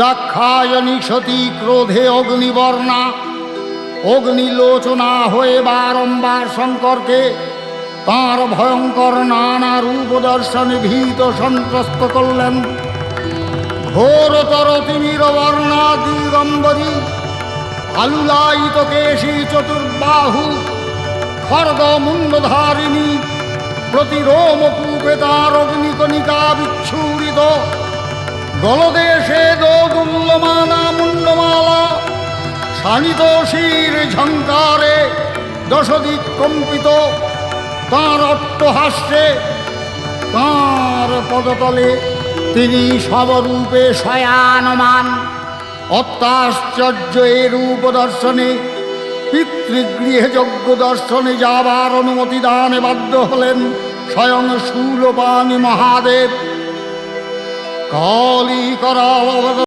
দাক্ষায়ণী সতী ক্রোধে অগ্নিবর্ণা অগ্নিলোচনা হয়ে বারম্বার শঙ্করকে তাঁর ভয়ঙ্কর নানা রূপ দর্শনে ভীত সন্ত্রস্ত করলেন। ঘোরতর তিমির বর্ণা দিগম্বরী আলুলায়িত কেশী চতুর্বাহু খর্গ মুন্ডধারিণী প্রতিরোমকূপে তাঁর অগ্নিকণিকা বিচ্ছুরিত গলদেশে দোদুল্যমানা মুন্ডমালা শানিত শির ঝঙ্কারে দশদিক কম্পিত তাঁর অট্টহাস্যে তাঁর পদতলে তিনি সবরূপে শয়ানমান। অত্যাশ্চর্য এ রূপ দর্শনে পিতৃগৃহে যজ্ঞ দর্শনে যাবার অনুমতি দানে বাধ্য হলেন স্বয়ং শূলপাণি মহাদেব। কালী করাল